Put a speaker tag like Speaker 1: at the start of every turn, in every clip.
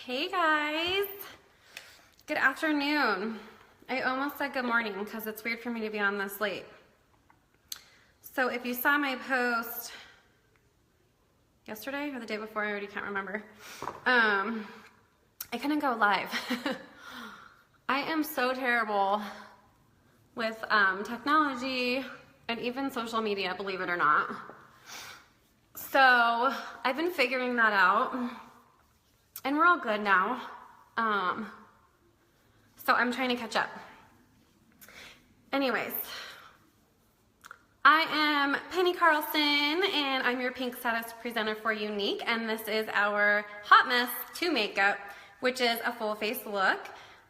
Speaker 1: Hey guys, good afternoon. I almost said good morning because it's weird for me to be on this late. So if you saw my post yesterday or the day before, I already can't remember. I couldn't go live. I am so terrible with technology and even social media, believe it or not. So I've been figuring that out. And we're all good now. So I'm trying to catch up. Anyways, I am Penny Carlson, and I'm your pink status presenter for Younique, and this is our Hot Mess 2 makeup, which is a full face look.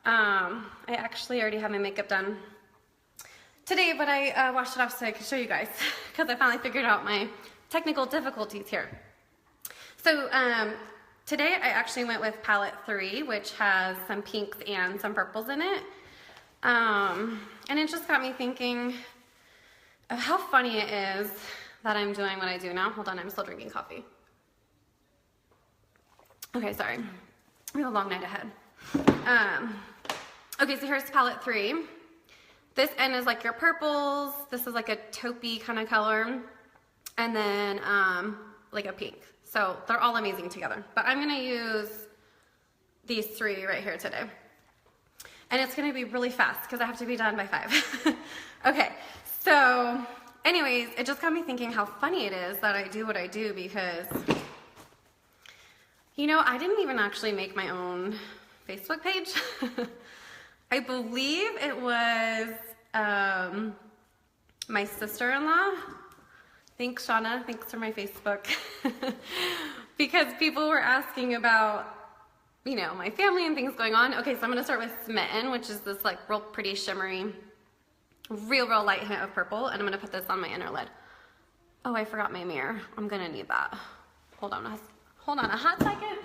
Speaker 1: I actually already have my makeup done today, but I washed it off so I could show you guys, because I finally figured out my technical difficulties here. So, today I actually went with palette 3, which has some pinks and some purples in it. And it just got me thinking of how funny it is that I'm doing what I do now. Hold on, I'm still drinking coffee. Okay, sorry. We have a long night ahead. Okay, so here's palette 3. This end is like your purples. This is like a taupey kind of color. And then like a pink. So they're all amazing together. But I'm going to use these 3 right here today. And it's going to be really fast because I have to be done by 5. Okay, so anyways, it just got me thinking how funny it is that I do what I do because, you know, I didn't even actually make my own Facebook page. I believe it was my sister-in-law. Thanks, Shauna. Thanks for my Facebook. Because people were asking about, you know, my family and things going on. Okay, so I'm going to start with Smitten, which is this like real pretty shimmery, real light hint of purple. And I'm going to put this on my inner lid. Oh, I forgot my mirror. I'm going to need that. Hold on a hot second.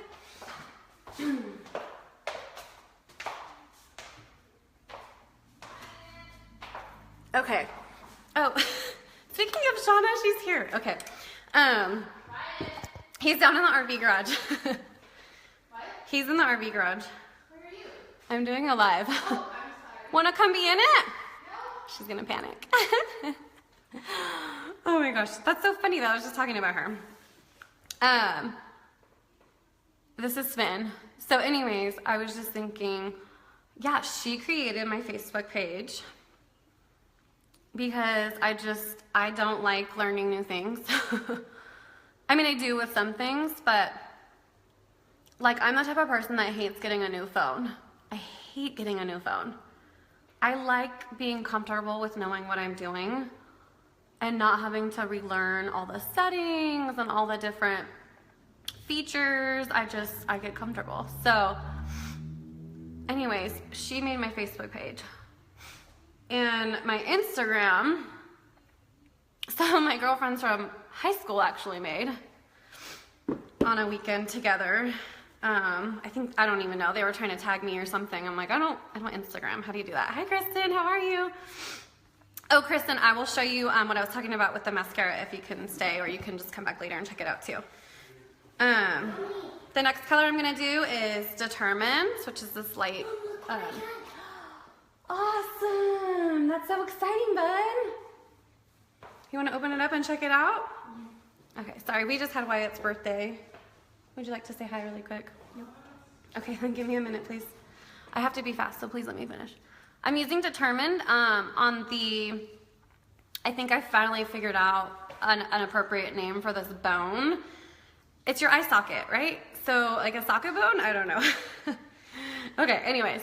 Speaker 1: Okay. Oh, speaking of Shauna, she's here. Okay. He's down in the RV garage.
Speaker 2: What?
Speaker 1: He's in the RV garage.
Speaker 2: Where are you?
Speaker 1: I'm doing a live.
Speaker 2: Oh, I'm sorry.
Speaker 1: Wanna come be in it?
Speaker 2: No.
Speaker 1: She's gonna panic. Oh my gosh, that's so funny though. I was just talking about her. This is Sven. So anyways, I was just thinking, yeah, she created my Facebook page because I don't like learning new things. I mean, I do with some things, but like I'm the type of person that hates getting a new phone. I hate getting a new phone. I like being comfortable with knowing what I'm doing and not having to relearn all the settings and all the different features. I get comfortable. So anyways, she made my Facebook page. And my Instagram, some of my girlfriends from high school actually made on a weekend together. I don't even know. They were trying to tag me or something. I'm like, I don't Instagram. How do you do that? Hi, Kristen. How are you? Oh, Kristen, I will show you what I was talking about with the mascara if you can stay, or you can just come back later and check it out too. The next color I'm going to do is Determined, which is this light. Awesome. That's so exciting, bud. You want to open it up and check it out? Okay, sorry, we just had Wyatt's birthday. Would you like to say hi really quick? No. Okay, then give me a minute, please. I have to be fast, so please let me finish. I'm using Determined on the, I think I finally figured out an appropriate name for this bone. It's your eye socket, right? So like a socket bone? I don't know. Okay, anyways.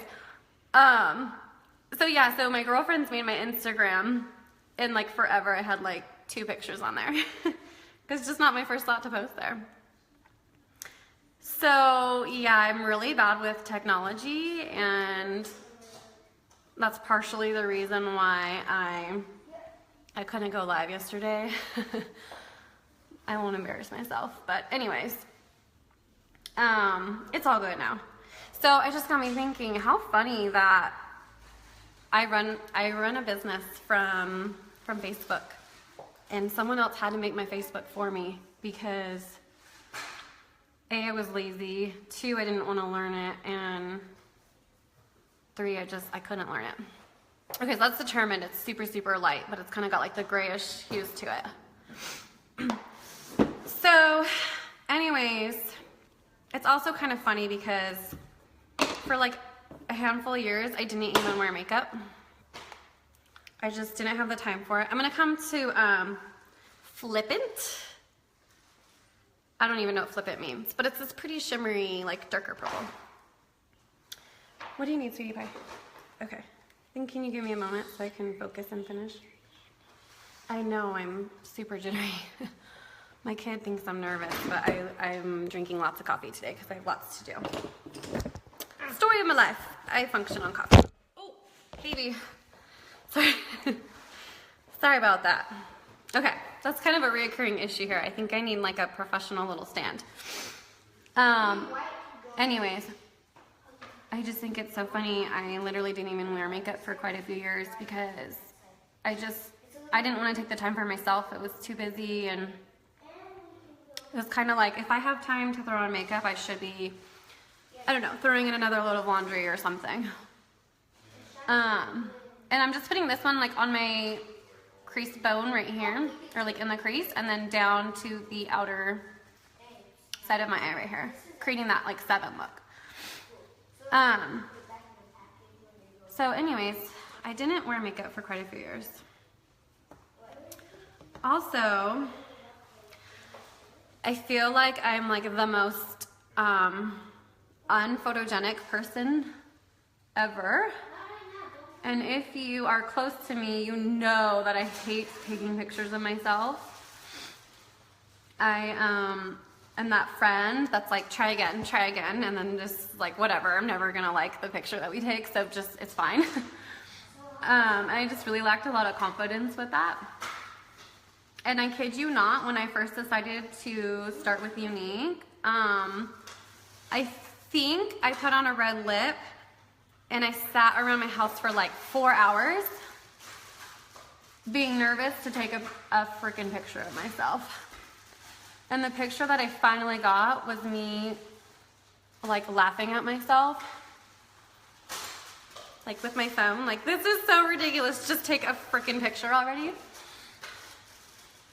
Speaker 1: So yeah, so my girlfriends made my Instagram, and like forever I had like 2 pictures on there. Because it's just not my first thought to post there. So yeah, I'm really bad with technology, and that's partially the reason why I couldn't go live yesterday. I won't embarrass myself, but anyways, it's all good now. So it just got me thinking how funny that I run a business from Facebook, and someone else had to make my Facebook for me because A, I was lazy. 2, I didn't want to learn it. And 3, I couldn't learn it. Okay, so that's determined. It's super, super light, but it's kind of got like the grayish hues to it. So, anyways, it's also kind of funny because for like a handful of years, I didn't even wear makeup. I just didn't have the time for it. I'm gonna come to Flippant. I don't even know what Flippant means, but it's this pretty shimmery, like darker purple. What do you need, sweetie pie? Okay. Then can you give me a moment so I can focus and finish? I know I'm super jittery. My kid thinks I'm nervous, but I'm drinking lots of coffee today because I have lots to do. Story of my life. I function on coffee. Oh, baby. Sorry. Sorry about that. Okay, that's kind of a reoccurring issue here. I think I need like a professional little stand. Anyways, I just think it's so funny. I literally didn't even wear makeup for quite a few years because I didn't want to take the time for myself. It was too busy, and it was kind of like if I have time to throw on makeup, I should be, I don't know, throwing in another load of laundry or something. And I'm just putting this one like on my crease bone right here, or like in the crease, and then down to the outer side of my eye right here, creating that like 7 look. So anyways, I didn't wear makeup for quite a few years. Also, I feel like I'm like the most unphotogenic person ever. And if you are close to me, you know that I hate taking pictures of myself. I am that friend that's like, try again, and then just like, whatever, I'm never gonna like the picture that we take, so just, it's fine. I just really lacked a lot of confidence with that. And I kid you not, when I first decided to start with Younique, I think I put on a red lip and I sat around my house for like 4 hours being nervous to take a freaking picture of myself. And the picture that I finally got was me like laughing at myself, like with my phone, like this is so ridiculous, just take a freaking picture already.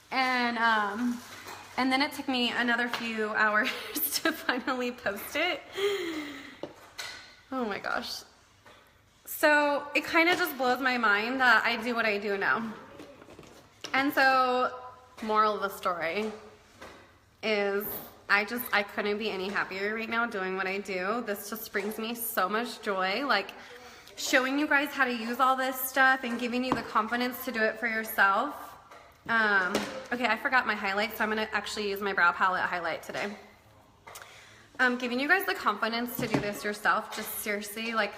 Speaker 1: And then it took me another few hours to finally post it. Oh my gosh. So it kind of just blows my mind that I do what I do now. And so, moral of the story is I couldn't be any happier right now doing what I do. This just brings me so much joy, like showing you guys how to use all this stuff and giving you the confidence to do it for yourself. Okay, I forgot my highlight, so I'm gonna actually use my brow palette highlight today. Giving you guys the confidence to do this yourself, just seriously, like,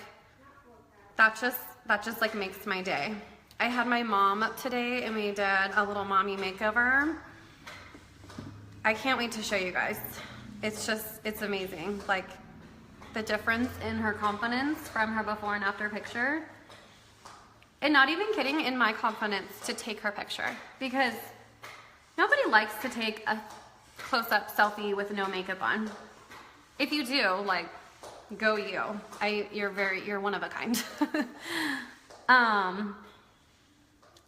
Speaker 1: that just like makes my day. I had my mom up today and we did a little mommy makeover. I can't wait to show you guys. It's amazing. Like, the difference in her confidence from her before and after picture. And not even kidding, in my confidence to take her picture. Because nobody likes to take a close-up selfie with no makeup on. If you do, like, go you. You're one of a kind.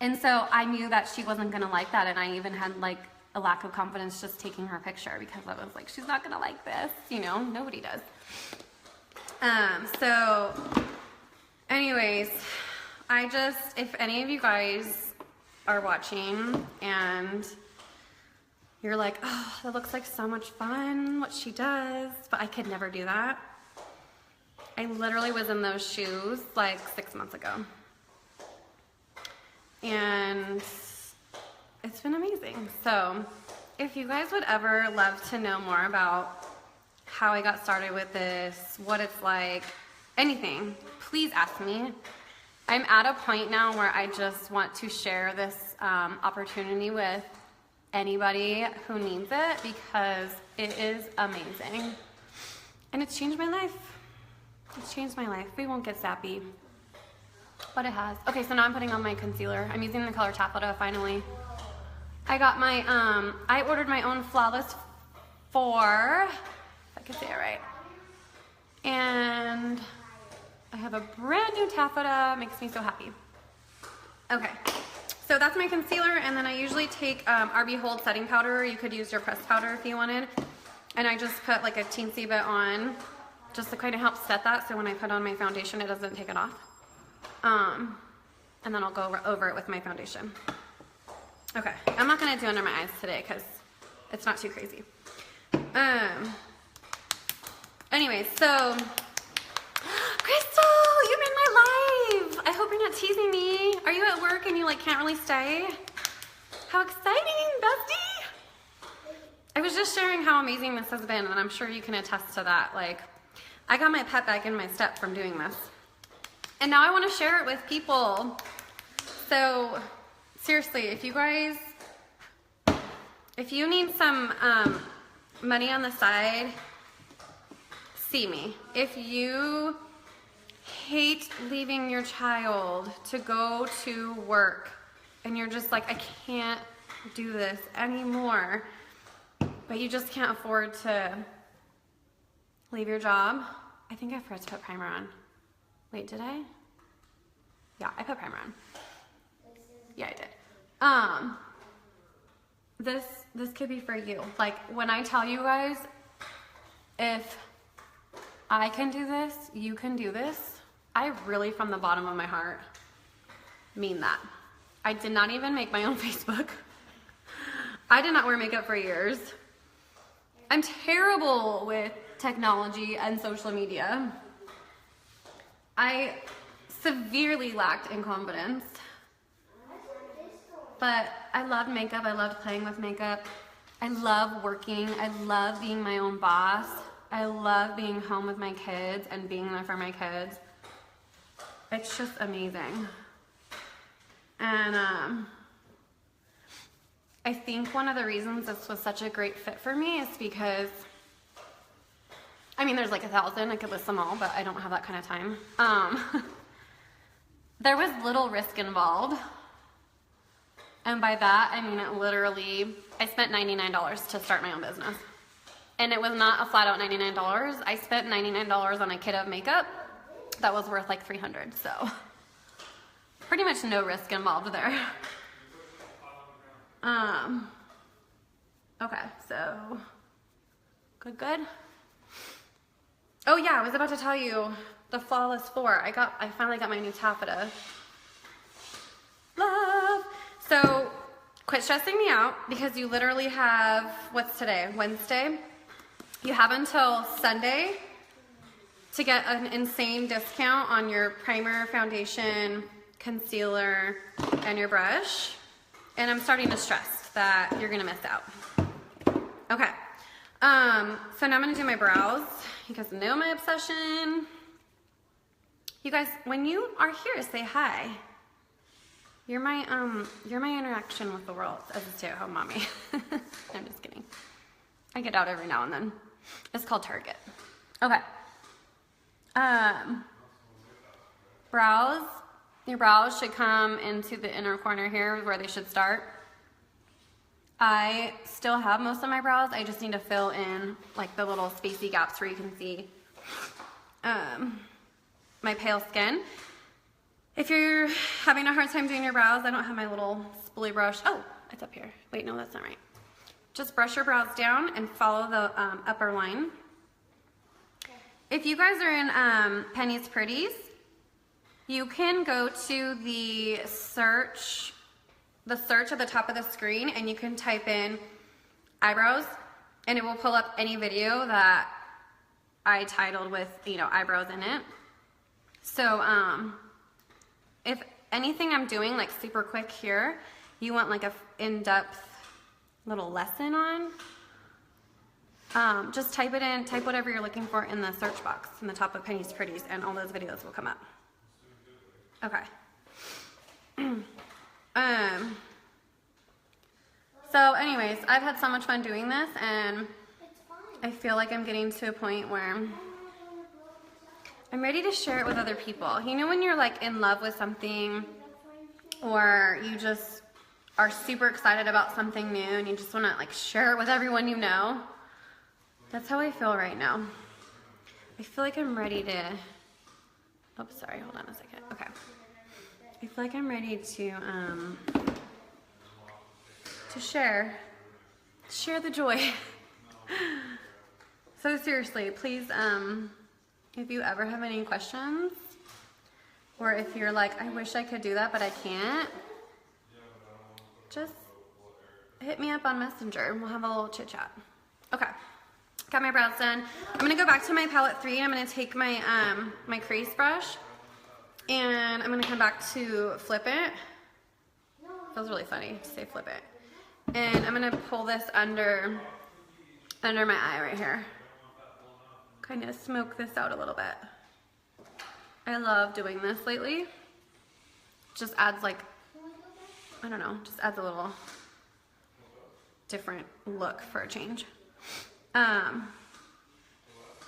Speaker 1: And so I knew that she wasn't gonna like that, and I even had like a lack of confidence just taking her picture because I was like, she's not gonna like this, you know, nobody does. So anyways, if any of you guys are watching and you're like, oh, that looks like so much fun, what she does, but I could never do that. I literally was in those shoes like 6 months ago. And it's been amazing. So if you guys would ever love to know more about how I got started with this, what it's like, anything, please ask me. I'm at a point now where I just want to share this opportunity with anybody who needs it because it is amazing. And it's changed my life. It's changed my life. We won't get sappy, but it has. Okay, so now I'm putting on my concealer. I'm using the color Taffeta finally. I got my, I ordered my own Flawless 4 could say it right. And I have a brand new taffeta, makes me so happy. Okay, so that's my concealer, and then I usually take RB Hold setting powder. You could use your pressed powder if you wanted. And I just put like a teensy bit on, just to kind of help set that, so when I put on my foundation, it doesn't take it off. And then I'll go over it with my foundation. Okay, I'm not gonna do under my eyes today because it's not too crazy. Anyways, so, Crystal, you're in my live. I hope you're not teasing me. Are you at work and you like can't really stay? How exciting, bestie. I was just sharing how amazing this has been, and I'm sure you can attest to that. Like, I got my pep back in my step from doing this. And now I want to share it with people. So, seriously, if you guys, if you need some money on the side, see me. If you hate leaving your child to go to work and you're just like, I can't do this anymore, but you just can't afford to leave your job. I think I forgot to put primer on. Wait, did I? Yeah, I put primer on. Yeah, I did. This could be for you. Like, when I tell you guys, if I can do this, you can do this, I really, from the bottom of my heart, mean that. I did not even make my own Facebook. I did not wear makeup for years. I'm terrible with technology and social media. I severely lacked in confidence. But I loved makeup. I loved playing with makeup. I love working. I love being my own boss. I love being home with my kids and being there for my kids. It's just amazing. And I think one of the reasons this was such a great fit for me is because, I mean, there's like 1,000. I could list them all, but I don't have that kind of time. There was little risk involved. And by that, I mean it literally, I spent $99 to start my own business. And it was not a flat out $99. I spent $99 on a kit of makeup that was worth like $300. So pretty much no risk involved there. Okay, so good. Oh yeah, I was about to tell you the Flawless 4. I finally got my new taffeta. Love. So quit stressing me out because you literally have, what's today? Wednesday? You have until Sunday to get an insane discount on your primer, foundation, concealer, and your brush. And I'm starting to stress that you're gonna miss out. Okay, so now I'm gonna do my brows. You guys know my obsession. You guys, when you are here, say hi. You're my interaction with the world as a stay-at-home mommy. I'm just kidding. I get out every now and then. It's called Target. Okay. Brows. Your brows should come into the inner corner here where they should start. I still have most of my brows. I just need to fill in like the little spacey gaps where you can see my pale skin. If you're having a hard time doing your brows, I don't have my little spoolie brush. Oh, it's up here. Wait, no, that's not right. Just brush your brows down and follow the upper line. If you guys are in Penny's Pretties, you can go to the search at the top of the screen and you can type in eyebrows and it will pull up any video that I titled with, you know, eyebrows in it. So, if anything I'm doing like super quick here, you want like a in-depth little lesson on, just type it in, type whatever you're looking for in the search box in the top of Penny's Pretties and all those videos will come up. Okay. So anyways, I've had so much fun doing this and I feel like I'm getting to a point where I'm ready to share it with other people. You know when you're like in love with something or you just are super excited about something new and you just want to like share it with everyone you know? That's how I feel right now. I feel like I'm ready to, oops, sorry, hold on a second. Okay. I feel like I'm ready to share the joy. So seriously, please, if you ever have any questions, or if you're like, I wish I could do that, but I can't, just hit me up on Messenger. We'll have a little chit chat. Okay, got my brows done. I'm gonna go back to my palette 3. I'm gonna take my my crease brush, and I'm gonna come back to flip it. Feels really funny to say flip it. And I'm gonna pull this under my eye right here. Kind of smoke this out a little bit. I love doing this lately. Just adds like, I don't know, just adds a little different look for a change.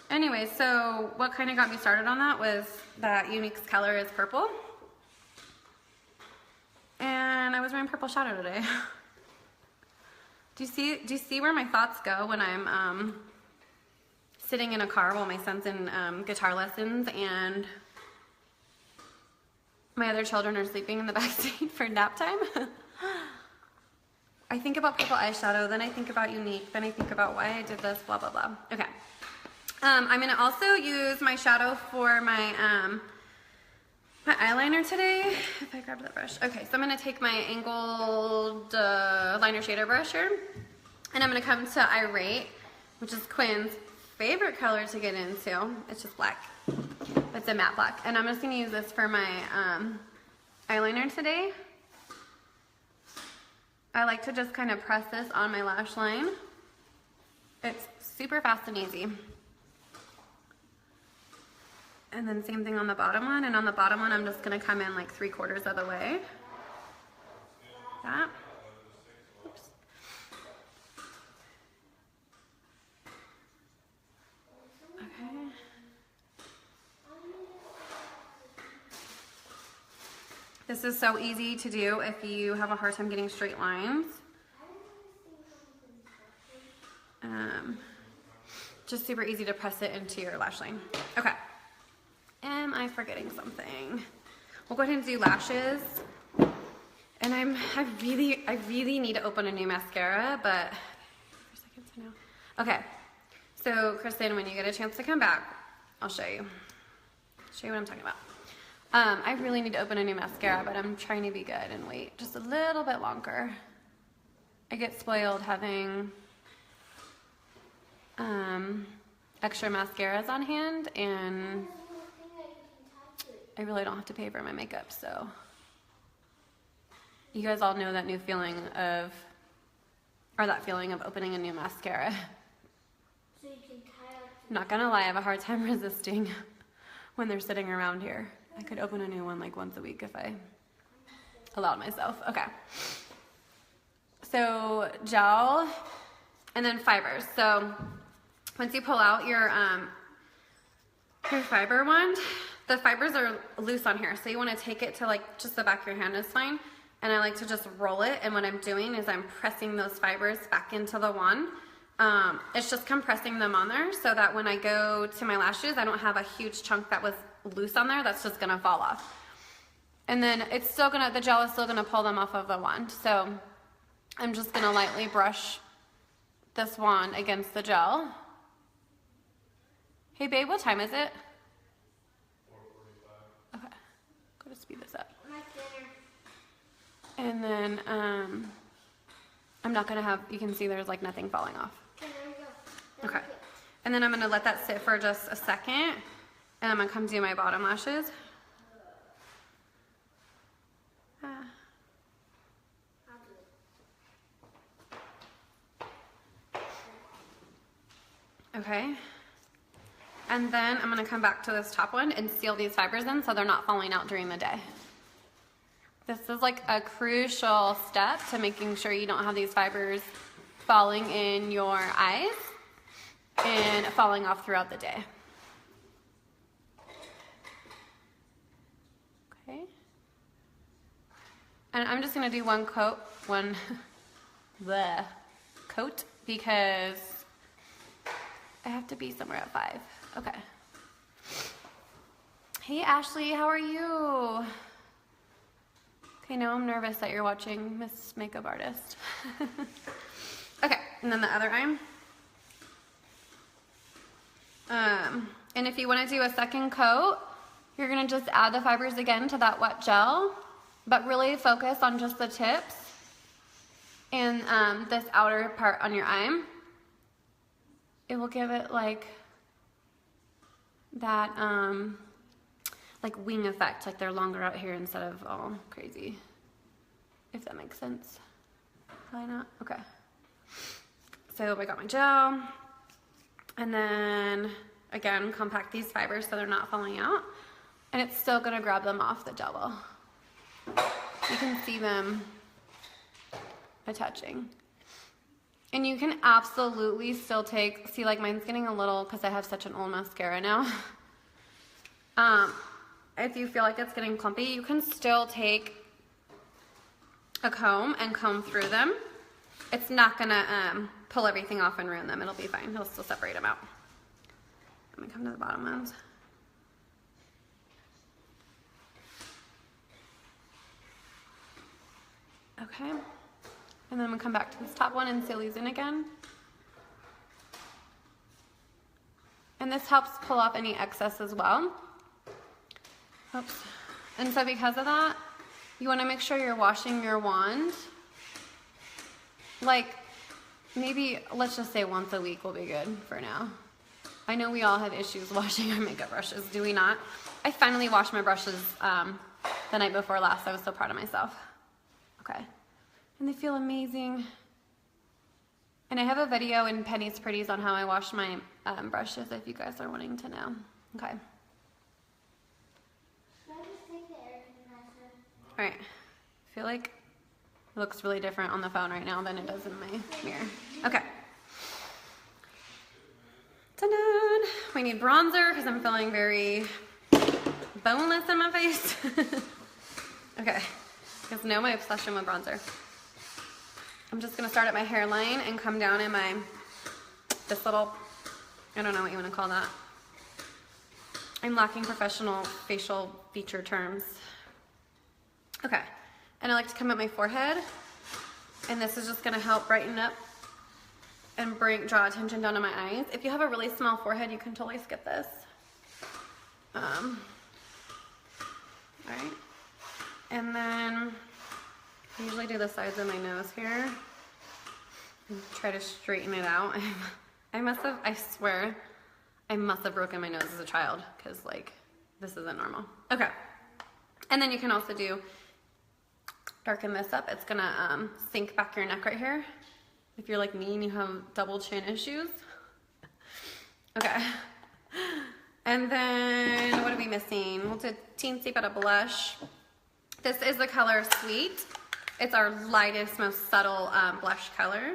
Speaker 1: Anyway, so what kind of got me started on that was that Younique's color is purple. And I was wearing purple shadow today. Do you see where my thoughts go when I'm sitting in a car while my son's in guitar lessons and my other children are sleeping in the backseat for nap time? I think about purple eyeshadow, then I think about Younique, then I think about why I did this, blah, blah, blah. Okay. I'm going to also use my shadow for my my eyeliner today. If I grab that brush. Okay, so I'm going to take my angled liner shader brush here, and I'm going to come to Irate, which is Quinn's favorite color to get into. It's just black. It's a matte black. And I'm just going to use this for my eyeliner today. I like to just kind of press this on my lash line. It's super fast and easy. And then same thing on the bottom one. And on the bottom one, I'm just going to come in like 3/4 of the way. That. Oops. Okay. This is so easy to do if you have a hard time getting straight lines. Just super easy to press it into your lash line. Okay. Am I forgetting something? We'll go ahead and do lashes. And I really need to open a new mascara, but for seconds now. Okay. So Kristen, when you get a chance to come back, I'll show you. Show you what I'm talking about. I really need to open a new mascara, but I'm trying to be good and wait just a little bit longer. I get spoiled having extra mascaras on hand, and I really don't have to pay for my makeup, so you guys all know that new feeling of, or that feeling of opening a new mascara.
Speaker 2: So you can tie up.
Speaker 1: Not gonna lie, I have a hard time resisting when they're sitting around here. I could open a new one like once a week if I allowed myself. Okay. So gel and then fibers. So once you pull out your fiber wand, the fibers are loose on here. So you want to take it to like just the back of your hand is fine. And I like to just roll it. And what I'm doing is I'm pressing those fibers back into the wand. It's just compressing them on there so that when I go to my lashes, I don't have a huge chunk that was loose on there that's just gonna fall off. And then it's still gonna, the gel is still gonna pull them off of the wand. So I'm just gonna lightly brush this wand against the gel. Hey babe, what time is it? 4:45. Okay, go to speed this up. And then I'm not gonna have, you can see there's like nothing falling off. Okay, and then I'm gonna let that sit for just a second, and I'm gonna come do my bottom lashes. Okay, and then I'm gonna come back to this top one and seal these fibers in so they're not falling out during the day. This is like a crucial step to making sure you don't have these fibers falling in your eyes and falling off throughout the day. Okay. And I'm just gonna do one coat because I have to be somewhere at 5. Okay. Hey, Ashley, how are you? Okay, now I'm nervous that you're watching Miss Makeup Artist. Okay, and then the other eye. And if you want to do a second coat, you're going to just add the fibers again to that wet gel, but really focus on just the tips and this outer part on your eye. It will give it like that like wing effect, like they're longer out here instead of all crazy, if that makes sense. Probably not. Okay. So I got my gel, and then again compact these fibers so they're not falling out, and it's still gonna grab them off the gel ball. You can see them attaching. And you can absolutely still take, see, like mine's getting a little, because I have such an old mascara now. If you feel like it's getting clumpy, you can still take a comb and comb through them. It's not gonna pull everything off and ruin them. It'll be fine. It'll still separate them out. Let me come to the bottom ones. Okay. And then I'm gonna come back to this top one and seal these in again. And this helps pull off any excess as well. Oops. And so because of that, you wanna make sure you're washing your wand. Like, maybe, let's just say once a week will be good for now. I know we all have issues washing our makeup brushes, do we not? I finally washed my brushes the night before last. I was so proud of myself. Okay. And they feel amazing. And I have a video in Penny's Pretties on how I wash my brushes if you guys are wanting to know. Okay.
Speaker 2: Should I just take the air conditioner?
Speaker 1: Alright. I feel like it looks really different on the phone right now than it does in my mirror. Okay. Ta-da! We need bronzer because I'm feeling very boneless in my face. Okay. You guys know my obsession with bronzer. I'm just going to start at my hairline and come down in my, this little, I don't know what you want to call that. I'm lacking professional facial feature terms. Okay. And I like to come at my forehead. And this is just going to help brighten up and draw attention down to my eyes. If you have a really small forehead, you can totally skip this. Alright. And then I usually do the sides of my nose here and try to straighten it out. I swear, I must have broken my nose as a child because like, this isn't normal. Okay. And then you can also darken this up. It's gonna sink back your neck right here. If you're like me and you have double chin issues. Okay. And then what are we missing? We'll do a teensy bit of blush. This is the color Sweet. It's our lightest, most subtle blush color.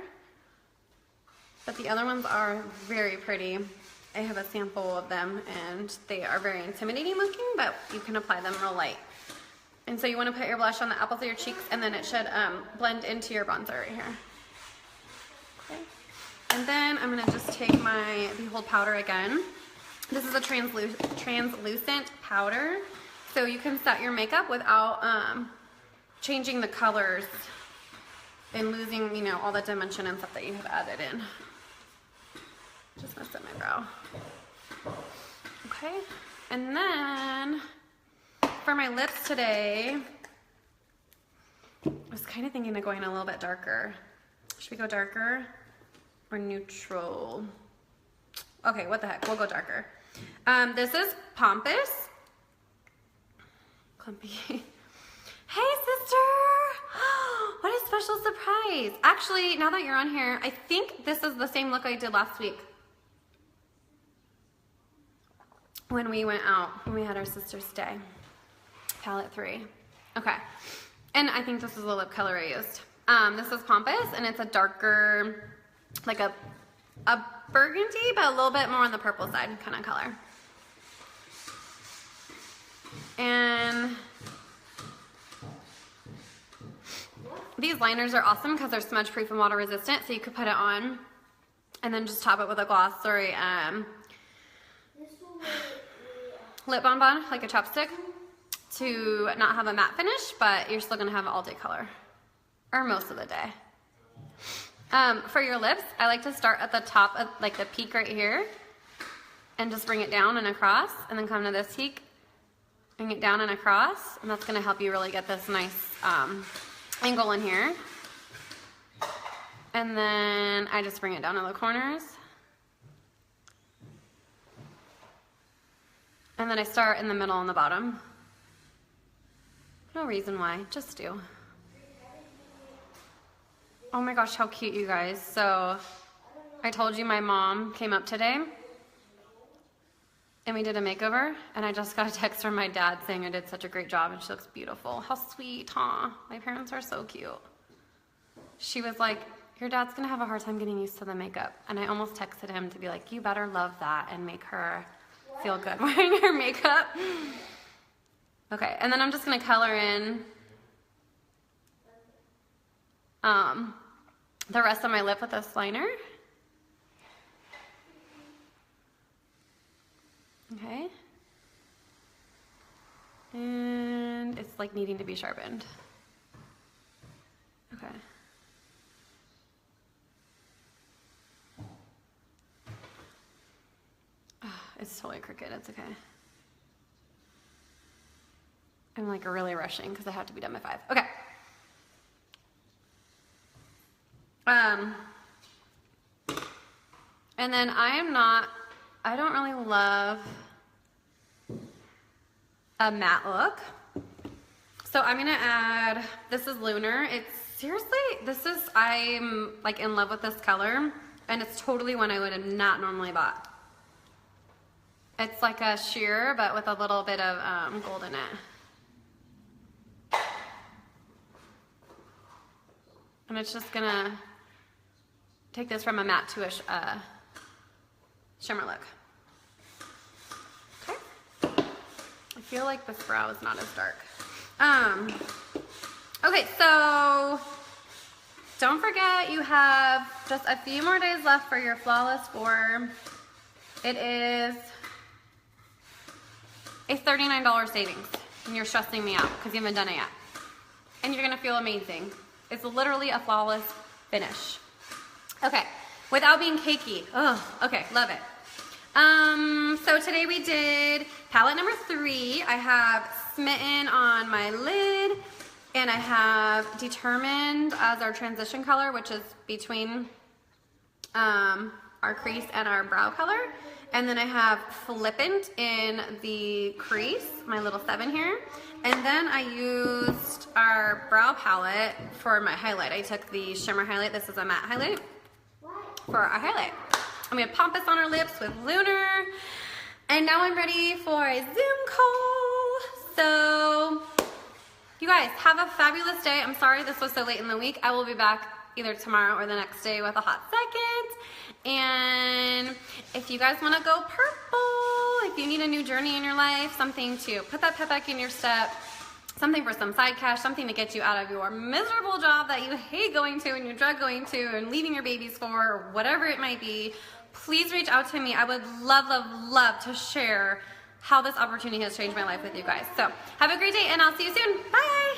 Speaker 1: But the other ones are very pretty. I have a sample of them and they are very intimidating looking, but you can apply them real light. And so you want to put your blush on the apples of your cheeks and then it should blend into your bronzer right here. Okay. And then I'm going to just take my Behold powder again. This is a translucent powder. So you can set your makeup without changing the colors and losing, you know, all the dimension and stuff that you have added in. Just messed up my brow. Okay. And then for my lips today, I was kind of thinking of going a little bit darker. Should we go darker or neutral? Okay, what the heck? We'll go darker. This is Pompous. Clumpy. Hey, sister! What a special surprise. Actually, now that you're on here, I think this is the same look I did last week. When we went out, when we had our sister's day. Palette 3. Okay. And I think this is the lip color I used. This is Pompous, and it's a darker, like a burgundy, but a little bit more on the purple side kind of color. And these liners are awesome because they're smudge proof and water resistant, so you could put it on And then just top it with a gloss or a
Speaker 2: This one
Speaker 1: lip bonbon, like a chapstick, to not have a matte finish, but you're still gonna have all day color, or most of the day. For your lips, I like to start at the top of like the peak right here, and just bring it down and across, and then come to this peak, bring it down and across, and that's gonna help you really get this nice angle in here. And then I just bring it down to the corners. And then I start in the middle and the bottom. No reason why, just do. Oh my gosh, how cute, you guys. So I told you my mom came up today and we did a makeover, and I just got a text from my dad saying I did such a great job and she looks beautiful. How sweet, huh? My parents are so cute. She was like, your dad's gonna have a hard time getting used to the makeup. And I almost texted him to be like, you better love that and make her feel good wearing her makeup. Okay, and then I'm just gonna color in the rest of my lip with this liner. Okay. And it's like needing to be sharpened. Okay. It's totally crooked, it's okay. I'm like really rushing because I have to be done by 5. Okay. And then I don't really love a matte look. So I'm gonna add, this is Lunar. I'm like in love with this color, and it's totally one I would have not normally bought. It's like a sheer, but with a little bit of gold in it. And it's just gonna take this from a matte to a shimmer look. Okay. I feel like this brow is not as dark. Okay, so don't forget you have just a few more days left for your Flawless 4. It is a $39 savings, and you're stressing me out because you haven't done it yet. And you're gonna feel amazing. It's literally a flawless finish. Okay, without being cakey. Oh, okay, love it. So today we did palette number 3. I have Smitten on my lid, and I have Determined as our transition color, which is between our crease and our brow color. And then I have Flippant in the crease, my little 7 here. And then I used our brow palette for my highlight. I took the shimmer highlight. This is a matte highlight for our highlight. I'm gonna pump this on our lips with Lunar. And now I'm ready for a Zoom call. So you guys have a fabulous day. I'm sorry this was so late in the week. I will be back either tomorrow or the next day with a hot second. And if you guys want to go purple, if you need a new journey in your life, something to put that pep back in your step, something for some side cash, something to get you out of your miserable job that you hate going to and you dread going to and leaving your babies for, or whatever it might be, please reach out to me. I would love, love, love to share how this opportunity has changed my life with you guys. So have a great day, and I'll see you soon. Bye.